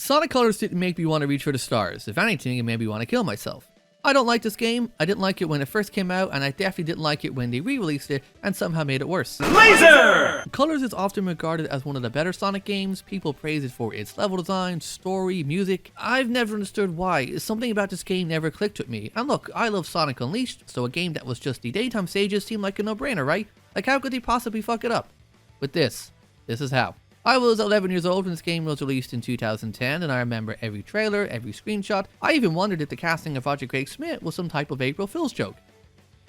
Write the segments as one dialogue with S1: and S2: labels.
S1: Sonic Colors didn't make me want to reach for the stars. If anything, it made me want to kill myself. I don't like this game. I didn't like it when it first came out, and I definitely didn't like it when they re-released it and somehow made it worse.
S2: Laser!
S1: Colors is often regarded as one of the better Sonic games. People praise it for its level design, story, music. I've never understood why. Something about this game never clicked with me. And look, I love Sonic Unleashed, so a game that was just the daytime stages seemed like a no-brainer, right? Like, how could they possibly fuck it up? With this is how. I was 11 years old when this game was released in 2010, and I remember every trailer, every screenshot. I even wondered if the casting of Roger Craig Smith was some type of April Fool's joke.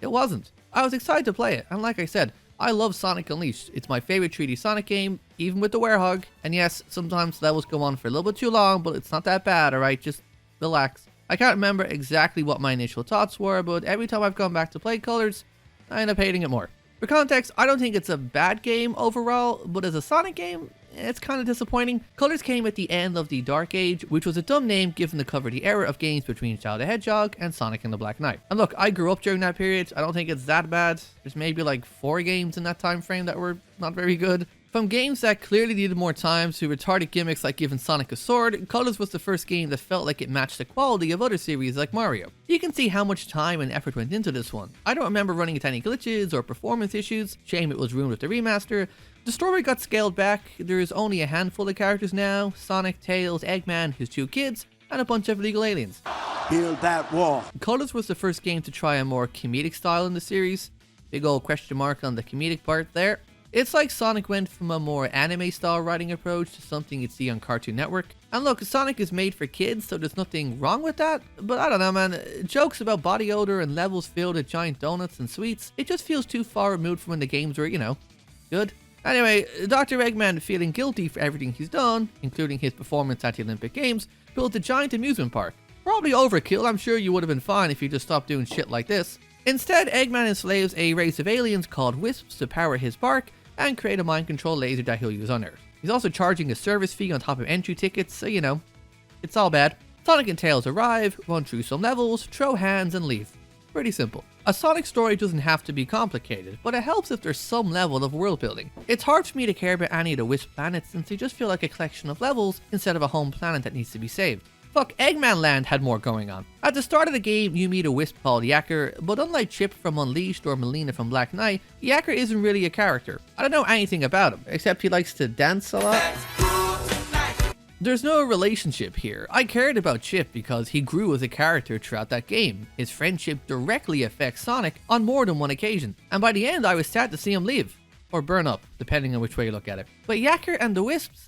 S1: It wasn't. I was excited to play it, and like I said, I love Sonic Unleashed. It's my favorite 3D Sonic game, even with the werehog. And yes, sometimes levels go on for a little bit too long, but it's not that bad, alright? Just relax. I can't remember exactly what my initial thoughts were, but every time I've gone back to play Colors, I end up hating it more. For context, I don't think it's a bad game overall, but as a Sonic game, it's kind of disappointing. Colors came at the end of the Dark Age, which was a dumb name given to cover the era of games between Shadow the Hedgehog and Sonic and the Black Knight. And look, I grew up during that period. I don't think it's that bad. There's maybe like 4 games in that time frame that were not very good. From games that clearly needed more time to retarded gimmicks like giving Sonic a sword, Colors was the first game that felt like it matched the quality of other series like Mario. You can see how much time and effort went into this one. I don't remember running into any glitches or performance issues. Shame it was ruined with the remaster. The story got scaled back. There's only a handful of characters now: Sonic, Tails, Eggman, his 2 kids, and a bunch of illegal aliens.
S2: Build that wall.
S1: Colors was the first game to try a more comedic style in the series. Big old question mark on the comedic part there. It's like Sonic went from a more anime style writing approach to something you'd see on Cartoon Network. And look, Sonic is made for kids, so there's nothing wrong with that, but I don't know, man. Jokes about body odor and levels filled with giant donuts and sweets, it just feels too far removed from when the games were, you know, good. Anyway, Dr. Eggman, feeling guilty for everything he's done, including his performance at the Olympic Games, built a giant amusement park. Probably overkill. I'm sure you would have been fine if you just stopped doing shit like this. Instead, Eggman enslaves a race of aliens called Wisps to power his park and create a mind control laser that he'll use on Earth. He's also charging a service fee on top of entry tickets, so you know, it's all bad. Sonic and Tails arrive, run through some levels, throw hands, and leave. Pretty simple. A Sonic story doesn't have to be complicated, but it helps if there's some level of world building. It's hard for me to care about any of the Wisp planets since they just feel like a collection of levels instead of a home planet that needs to be saved. Fuck, Eggman Land had more going on. At the start of the game, you meet a Wisp called Yacker, but unlike Chip from Unleashed or Melina from Black Knight, Yacker isn't really a character. I don't know anything about him, except he likes to dance a lot. There's no relationship here. I cared about Chip because he grew as a character throughout that game. His friendship directly affects Sonic on more than one occasion, and by the end I was sad to see him leave. Or burn up, depending on which way you look at it. But Yacker and the Wisps?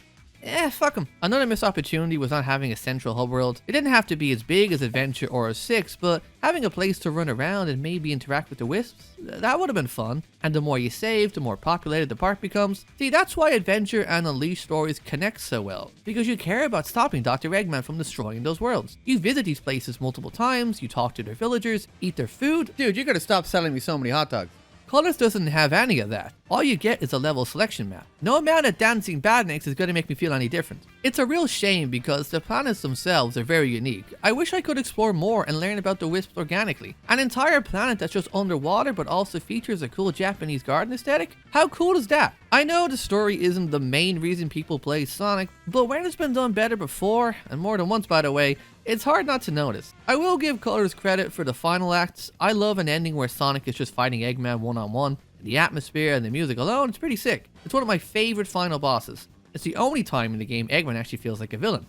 S1: Fuck them. Another missed opportunity was not having a central hub world. It didn't have to be as big as Adventure or as 6, but having a place to run around and maybe interact with the Wisps, that would have been fun. And the more you save, the more populated the park becomes. See, that's why Adventure and Unleashed stories connect so well, because you care about stopping Dr. Eggman from destroying those worlds. You visit these places multiple times, you talk to their villagers, eat their food. Dude, you gotta stop selling me so many hot dogs. Colors doesn't have any of that. All you get is a level selection map. No amount of dancing badniks is going to make me feel any different. It's a real shame because the planets themselves are very unique. I wish I could explore more and learn about the Wisps organically. An entire planet that's just underwater but also features a cool Japanese garden aesthetic? How cool is that? I know the story isn't the main reason people play Sonic, but when it's been done better before, and more than once by the way, it's hard not to notice. I will give Colors credit for the final acts. I love an ending where Sonic is just fighting Eggman one-on-one. The atmosphere and the music alone, it's pretty sick. It's one of my favorite final bosses. It's the only time in the game Eggman actually feels like a villain.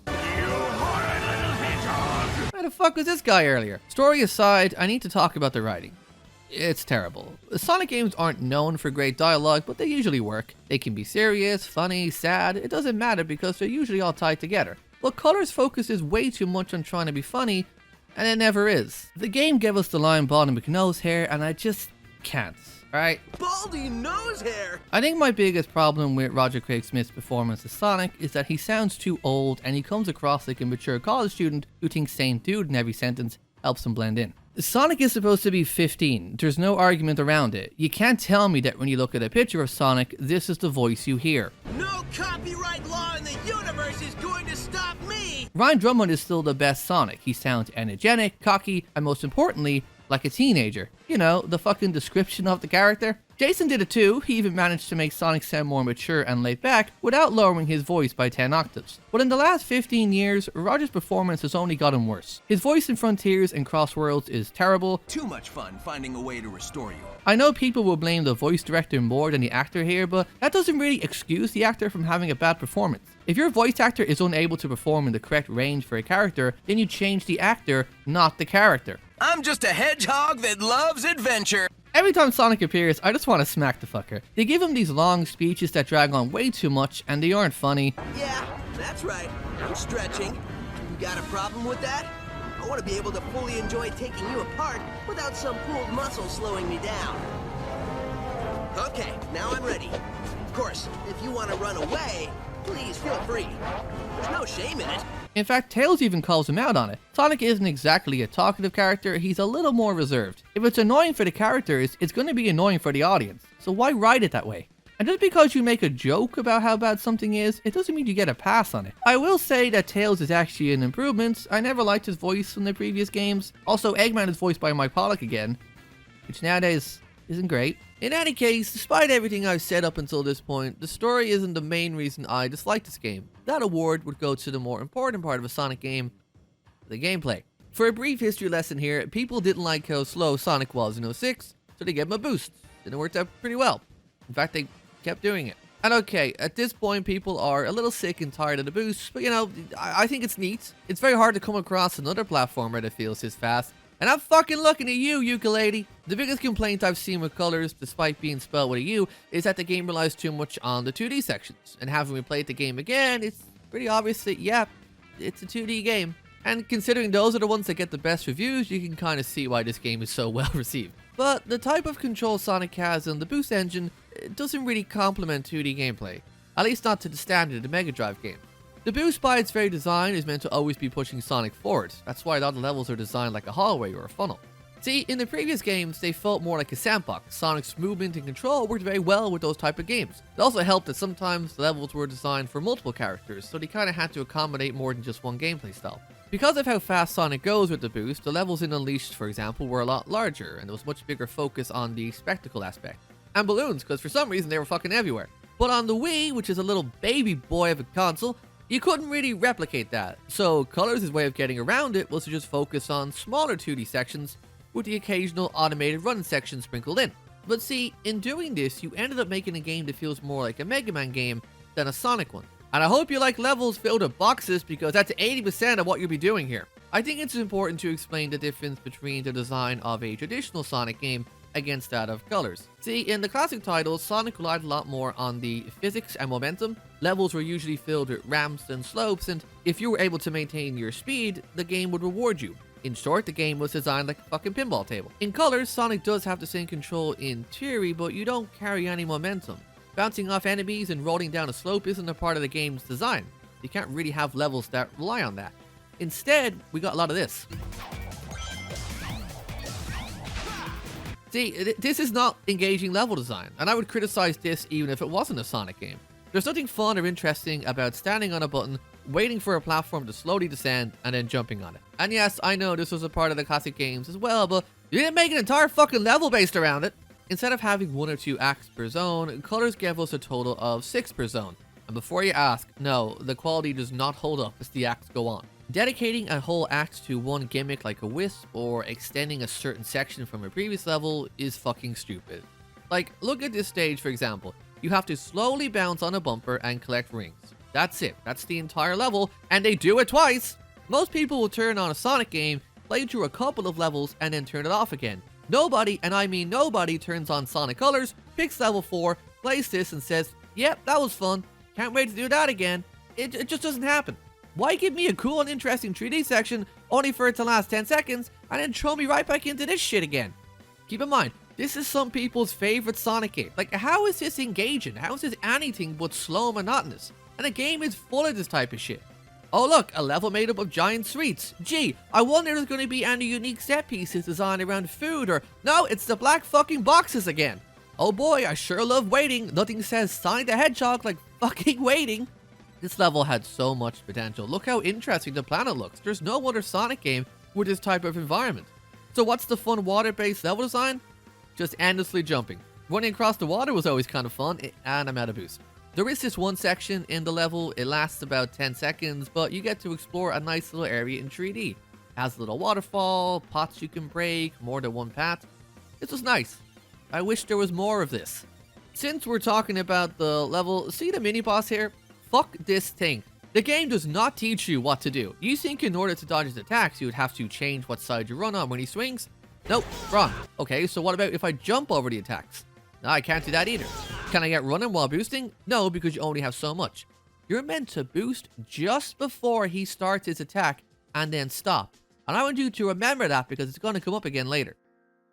S1: Where the fuck was this guy earlier? Story aside, I need to talk about the writing. It's terrible. Sonic games aren't known for great dialogue, but they usually work. They can be serious, funny, sad, it doesn't matter because they're usually all tied together. But Colors focuses way too much on trying to be funny, and it never is. The game gave us the line Baldy McNose hair, and I just can't, alright?
S2: Baldy nose hair!
S1: I think my biggest problem with Roger Craig Smith's performance as Sonic is that he sounds too old, and he comes across like a mature college student who thinks saying dude in every sentence helps him blend in. Sonic is supposed to be 15. There's no argument around it. You can't tell me that when you look at a picture of Sonic, this is the voice you hear.
S2: No copyright law in the universe is going to stop me!
S1: Ryan Drummond is still the best Sonic. He sounds energetic, cocky, and most importantly, like a teenager. You know, the fucking description of the character. Jason did it too. He even managed to make Sonic sound more mature and laid back without lowering his voice by 10 octaves. But in the last 15 years, Roger's performance has only gotten worse. His voice in Frontiers and Cross Worlds is terrible.
S2: Too much fun finding a way to restore you.
S1: I know people will blame the voice director more than the actor here, but that doesn't really excuse the actor from having a bad performance. If your voice actor is unable to perform in the correct range for a character, then you change the actor, not the character.
S2: I'm just a hedgehog that loves adventure.
S1: Every time Sonic appears, I just want to smack the fucker. They give him these long speeches that drag on way too much, and they aren't funny.
S2: Yeah, that's right. I'm stretching. You got a problem with that? I want to be able to fully enjoy taking you apart without some pulled muscle slowing me down. Okay, now I'm ready. Of course, if you want to run away, please feel free. There's no shame in it.
S1: In fact, Tails even calls him out on it. Sonic isn't exactly a talkative character, he's a little more reserved. If it's annoying for the characters, it's going to be annoying for the audience. So why write it that way? And just because you make a joke about how bad something is, it doesn't mean you get a pass on it. I will say that Tails is actually an improvement. I never liked his voice from the previous games. Also, Eggman is voiced by Mike Pollock again, which nowadays isn't great. In any case, despite everything I've said up until this point, the story isn't the main reason I dislike this game. That award would go to the more important part of a Sonic game, the gameplay. For a brief history lesson here, people didn't like how slow Sonic was in 06, so they gave him a boost, and it worked out pretty well. In fact, they kept doing it. And okay, at this point people are a little sick and tired of the boosts, but you know, I think it's neat. It's very hard to come across another platformer that feels this fast. And I'm fucking looking at you, Ukulele. The biggest complaint I've seen with Colours, despite being spelled with a U, is that the game relies too much on the 2D sections. And having replayed the game again, it's pretty obvious that, yeah, it's a 2D game. And considering those are the ones that get the best reviews, you can kind of see why this game is so well received. But the type of control Sonic has in the boost engine doesn't really complement 2D gameplay. At least not to the standard of the Mega Drive game. The boost by its very design is meant to always be pushing Sonic forward. That's why a lot of levels are designed like a hallway or a funnel. See, in the previous games, they felt more like a sandbox. Sonic's movement and control worked very well with those type of games. It also helped that sometimes the levels were designed for multiple characters, so they kind of had to accommodate more than just one gameplay style. Because of how fast Sonic goes with the boost, the levels in Unleashed, for example, were a lot larger, and there was much bigger focus on the spectacle aspect. And balloons, because for some reason they were fucking everywhere. But on the Wii, which is a little baby boy of a console, you couldn't really replicate that. So Colours' way of getting around it was to just focus on smaller 2D sections with the occasional automated run section sprinkled in. But see, in doing this, you ended up making a game that feels more like a Mega Man game than a Sonic one. And I hope you like levels filled with boxes, because that's 80% of what you'll be doing here. I think it's important to explain the difference between the design of a traditional Sonic game against that of Colours. See, in the classic titles, Sonic relied a lot more on the physics and momentum. Levels were usually filled with ramps and slopes, and if you were able to maintain your speed, the game would reward you. In short, the game was designed like a fucking pinball table. In Colours, Sonic does have the same control in theory, but you don't carry any momentum. Bouncing off enemies and rolling down a slope isn't a part of the game's design. You can't really have levels that rely on that. Instead, we got a lot of this. See, this is not engaging level design, and I would criticize this even if it wasn't a Sonic game. There's nothing fun or interesting about standing on a button, waiting for a platform to slowly descend, and then jumping on it. And yes, I know this was a part of the classic games as well, but you didn't make an entire fucking level based around it. Instead of having 1 or 2 acts per zone, Colours gave us a total of 6 per zone. And before you ask, no, the quality does not hold up as the acts go on. Dedicating a whole act to one gimmick like a Wisp, or extending a certain section from a previous level, is fucking stupid. Like, look at this stage for example. You have to slowly bounce on a bumper and collect rings. That's it, that's the entire level, and they do it twice! Most people will turn on a Sonic game, play through a couple of levels, and then turn it off again. Nobody, and I mean nobody, turns on Sonic Colours, picks level 4, plays this and says, yep, that was fun, can't wait to do that again. It just doesn't happen. Why give me a cool and interesting 3D section only for it to last 10 seconds and then throw me right back into this shit again? Keep in mind, this is some people's favorite Sonic game. Like, how is this engaging? How is this anything but slow and monotonous? And the game is full of this type of shit. Oh look, a level made up of giant sweets. Gee, I wonder if there's going to be any unique set pieces designed around food, or no, it's the black fucking boxes again. Oh boy, I sure love waiting. Nothing says Sonic the Hedgehog like fucking waiting. This level had so much potential. Look how interesting the planet looks. There's no other Sonic game with this type of environment. So what's the fun water-based level design? Just endlessly jumping. Running across the water was always kind of fun, and I'm out of boost. There is this one section in the level, it lasts about 10 seconds, but you get to explore a nice little area in 3D. It has a little waterfall, pots you can break, more than one path. This was nice. I wish there was more of this. Since we're talking about the level, see the mini boss here? Fuck this thing. The game does not teach you what to do. You think in order to dodge his attacks, you would have to change what side you run on when he swings? Nope, wrong. Okay, so what about if I jump over the attacks? No, I can't do that either. Can I get running while boosting? No, because you only have so much. You're meant to boost just before he starts his attack and then stop. And I want you to remember that because it's going to come up again later.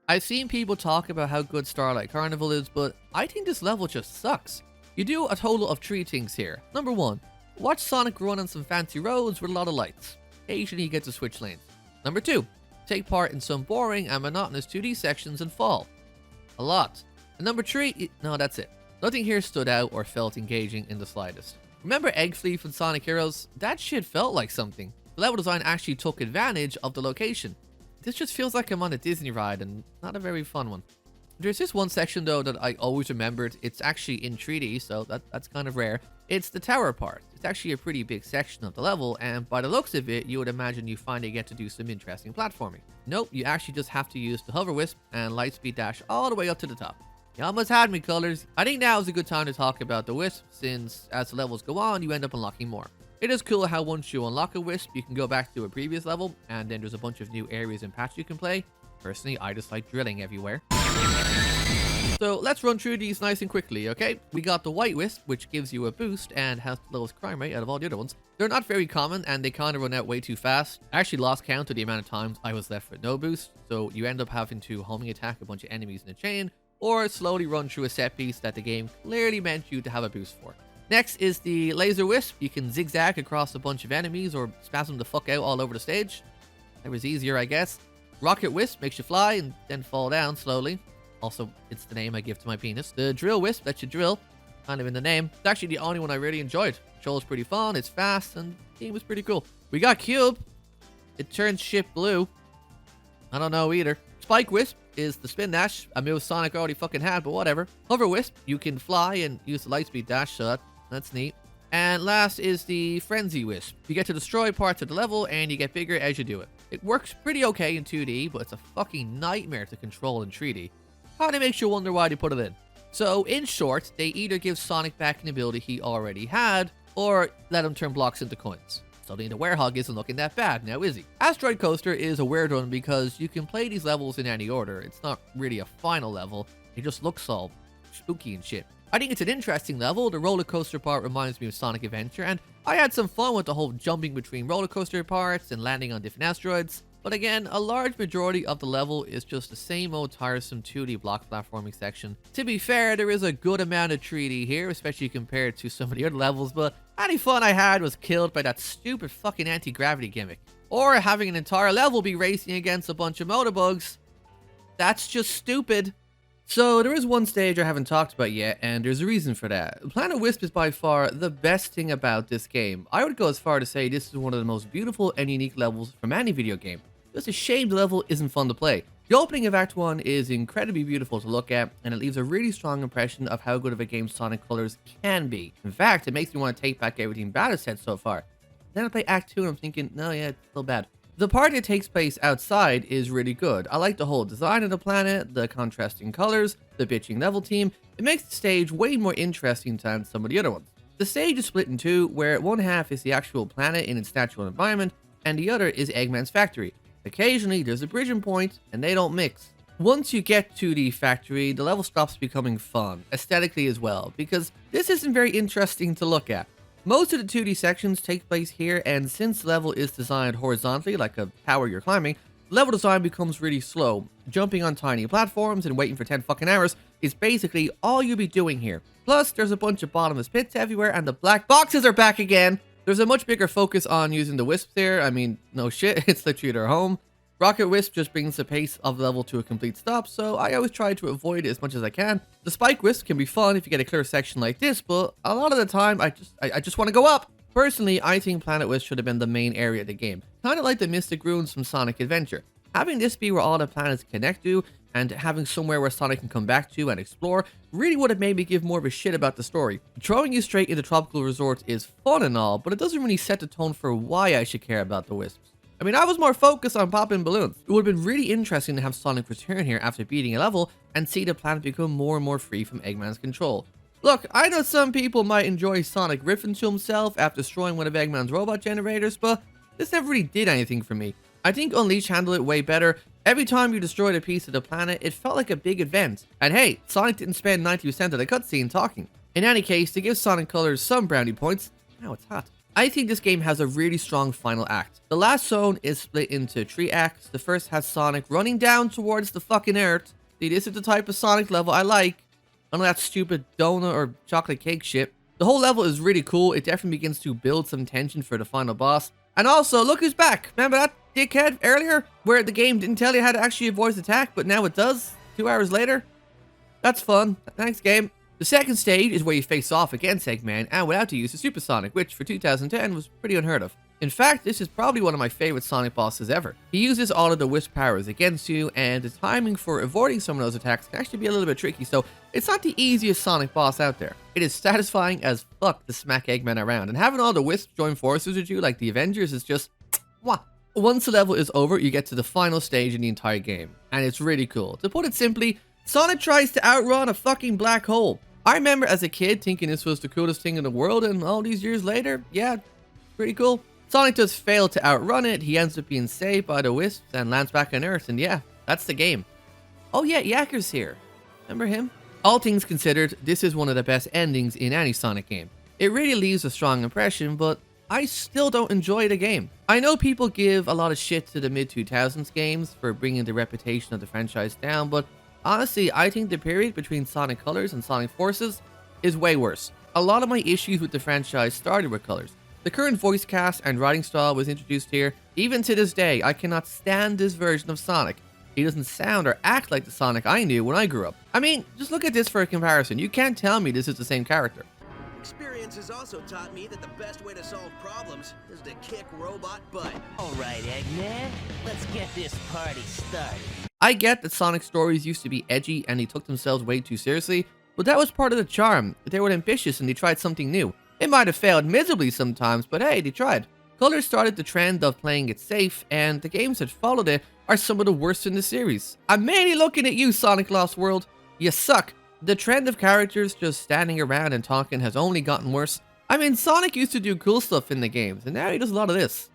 S1: I've seen people talk about how good Starlight Carnival is, but I think this level just sucks. You do a total of 3 things here. Number 1, watch Sonic run on some fancy roads with a lot of lights. Occasionally you get to switch lanes. Number 2, take part in some boring and monotonous 2D sections and fall. A lot. And number 3, no, that's it. Nothing here stood out or felt engaging in the slightest. Remember Egg Flea from Sonic Heroes? That shit felt like something. The level design actually took advantage of the location. This just feels like I'm on a Disney ride and not a very fun one. There's this one section though that I always remembered. It's actually in 3D, so that's kind of rare. It's the tower part. It's actually a pretty big section of the level, and by the looks of it, you would imagine you finally get to do some interesting platforming. Nope, you actually just have to use the hover wisp and lightspeed dash all the way up to the top. You almost had me, Colours. I think now is a good time to talk about the wisp, since as the levels go on, you end up unlocking more. It is cool how once you unlock a wisp, you can go back to a previous level, and then there's a bunch of new areas and paths you can play. Personally, I just like drilling everywhere. So let's run through these nice and quickly, okay? We got the white wisp, which gives you a boost and has the lowest crime rate out of all the other ones. They're not very common, and they kind of run out way too fast. I actually lost count of the amount of times I was left with no boost, so you end up having to homing attack a bunch of enemies in a chain, or slowly run through a set piece that the game clearly meant you to have a boost for. Next is the laser wisp. You can zigzag across a bunch of enemies or spasm the fuck out all over the stage. That was easier, I guess. Rocket wisp makes you fly and then fall down slowly. Also, it's the name I give to my penis. The drill wisp lets you drill, kind of in the name. It's actually the only one I really enjoyed. Control's pretty fun, it's fast, and the game was pretty cool. We got cube. It turns shit blue. I don't know either. Spike wisp is the spin dash. A move Sonic already fucking had, but whatever. Hover wisp, you can fly and use the lightspeed dash, so that's neat. And last is the frenzy wisp. You get to destroy parts of the level, and you get bigger as you do it. It works pretty okay in 2D, but it's a fucking nightmare to control in 3D. Kinda makes you wonder why they put it in. So, in short, they either give Sonic back an ability he already had, or let him turn blocks into coins. Suddenly the Werehog isn't looking that bad, now is he? Asteroid Coaster is a weird one because you can play these levels in any order. It's not really a final level, it just looks all spooky and shit. I think it's an interesting level. The roller coaster part reminds me of Sonic Adventure, and I had some fun with the whole jumping between roller coaster parts and landing on different asteroids. But again, a large majority of the level is just the same old tiresome 2D block platforming section. To be fair, there is a good amount of 3D here, especially compared to some of the other levels, but any fun I had was killed by that stupid fucking anti-gravity gimmick. Or having an entire level be racing against a bunch of motorbugs. That's just stupid. So there is one stage I haven't talked about yet, and there's a reason for that. Planet Wisp is by far the best thing about this game. I would go as far to say this is one of the most beautiful and unique levels from any video game. Just a shame the level isn't fun to play. The opening of Act 1 is incredibly beautiful to look at, and it leaves a really strong impression of how good of a game Sonic Colors can be. In fact, it makes me want to take back everything bad I've said so far. Then I play Act 2 and I'm thinking, no, yeah, it's still bad. The part that takes place outside is really good. I like the whole design of the planet, the contrasting colors, the bitching level team. It makes the stage way more interesting than some of the other ones. The stage is split in two, where one half is the actual planet in its natural environment, and the other is Eggman's factory. Occasionally, there's a bridging point, and they don't mix. Once you get to the factory, the level stops becoming fun, aesthetically as well, because this isn't very interesting to look at. Most of the 2D sections take place here, and since the level is designed horizontally, like a tower you're climbing, level design becomes really slow. Jumping on tiny platforms and waiting for 10 fucking hours is basically all you'll be doing here. Plus, there's a bunch of bottomless pits everywhere, and the black boxes are back again! There's a much bigger focus on using the wisps there. I mean, no shit, it's literally their home. Rocket Wisp just brings the pace of the level to a complete stop, so I always try to avoid it as much as I can. The Spike Wisp can be fun if you get a clear section like this, but a lot of the time, I just want to go up. Personally, I think Planet Wisp should have been the main area of the game, kind of like the Mystic Ruins from Sonic Adventure. Having this be where all the planets connect to, and having somewhere where Sonic can come back to and explore, really would have made me give more of a shit about the story. Throwing you straight into tropical resorts is fun and all, but it doesn't really set the tone for why I should care about the Wisps. I mean, I was more focused on popping balloons. It would have been really interesting to have Sonic return here after beating a level and see the planet become more and more free from Eggman's control. Look, I know some people might enjoy Sonic riffing to himself after destroying one of Eggman's robot generators, but this never really did anything for me. I think Unleashed handled it way better. Every time you destroyed a piece of the planet, it felt like a big event. And hey, Sonic didn't spend 90% of the cutscene talking. In any case, to give Sonic Colors some brownie points, now it's hot. I think this game has a really strong final act. The last zone is split into 3 acts. The first has Sonic running down towards the fucking earth. See, this is the type of Sonic level I like. None of that stupid donut or chocolate cake shit. The whole level is really cool. It definitely begins to build some tension for the final boss. And also, look who's back. Remember that dickhead earlier? Where the game didn't tell you how to actually avoid attack, but now it does? 2 hours later? That's fun. Thanks, game. The second stage is where you face off against Eggman and without the use of Super Sonic, which for 2010 was pretty unheard of. In fact, this is probably one of my favorite Sonic bosses ever. He uses all of the Wisp powers against you, and the timing for avoiding some of those attacks can actually be a little bit tricky, so it's not the easiest Sonic boss out there. It is satisfying as fuck to smack Eggman around, and having all the Wisps join forces with you like the Avengers is just mwah. Once the level is over, you get to the final stage in the entire game, and it's really cool. To put it simply, Sonic tries to outrun a fucking black hole. I remember as a kid thinking this was the coolest thing in the world, and all these years later, yeah, pretty cool. Sonic does fail to outrun it, he ends up being saved by the Wisps and lands back on Earth, and yeah, that's the game. Oh yeah, Yakker's here. Remember him? All things considered, this is one of the best endings in any Sonic game. It really leaves a strong impression, but I still don't enjoy the game. I know people give a lot of shit to the mid-2000s games for bringing the reputation of the franchise down, but honestly, I think the period between Sonic Colors and Sonic Forces is way worse. A lot of my issues with the franchise started with Colors. The current voice cast and writing style was introduced here. Even to this day, I cannot stand this version of Sonic. He doesn't sound or act like the Sonic I knew when I grew up. I mean, just look at this for a comparison. You can't tell me this is the same character.
S2: Experience has also taught me that the best way to solve problems is to kick robot butt.
S3: All right, Eggman, let's get this party started.
S1: I get that Sonic stories used to be edgy and they took themselves way too seriously, but that was part of the charm. They were ambitious and they tried something new. It might have failed miserably sometimes, but hey, they tried. Colors started the trend of playing it safe, and the games that followed it are some of the worst in the series. I'm mainly looking at you, Sonic Lost World. You suck. The trend of characters just standing around and talking has only gotten worse. I mean, Sonic used to do cool stuff in the games, and now he does a lot of this.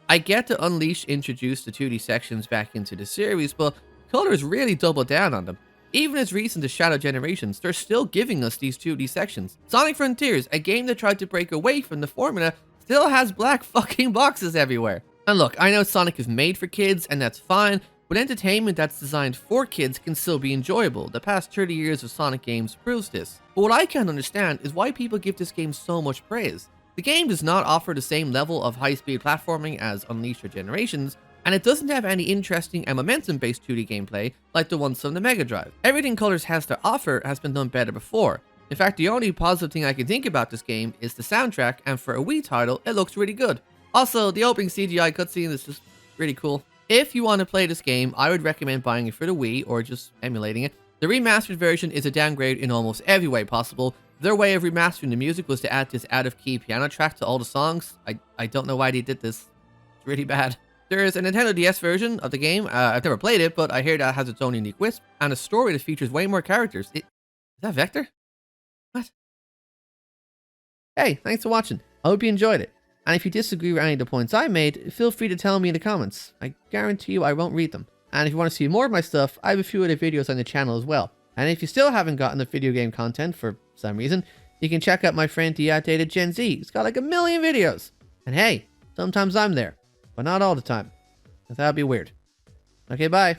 S1: I get that Unleashed introduced the 2D sections back into the series, but Colors really doubled down on them. Even as recent as Shadow Generations, they're still giving us these 2D sections. Sonic Frontiers, a game that tried to break away from the formula, still has black fucking boxes everywhere. And look, I know Sonic is made for kids, and that's fine, but entertainment that's designed for kids can still be enjoyable. The past 30 years of Sonic games proves this. But what I can't understand is why people give this game so much praise. The game does not offer the same level of high-speed platforming as Unleashed or Generations, and it doesn't have any interesting and momentum-based 2D gameplay like the ones from the Mega Drive. Everything Colors has to offer has been done better before. In fact, the only positive thing I can think about this game is the soundtrack, and for a Wii title, it looks really good. Also, the opening CGI cutscene is just really cool. If you want to play this game, I would recommend buying it for the Wii or just emulating it. The remastered version is a downgrade in almost every way possible. Their way of remastering the music was to add this out-of-key piano track to all the songs. I don't know why they did this. It's really bad. There is a Nintendo DS version of the game. I've never played it, but I hear that has its own unique Wisp, and a story that features way more characters. Is that Vector? What? Hey, thanks for watching. I hope you enjoyed it. And if you disagree with any of the points I made, feel free to tell me in the comments. I guarantee you I won't read them. And if you want to see more of my stuff, I have a few other videos on the channel as well. And if you still haven't gotten the video game content for some reason, you can check out my friend the outdated Gen Z. He's got like 1 million videos. And hey, sometimes I'm there. But not all the time. That would be weird. Okay, bye.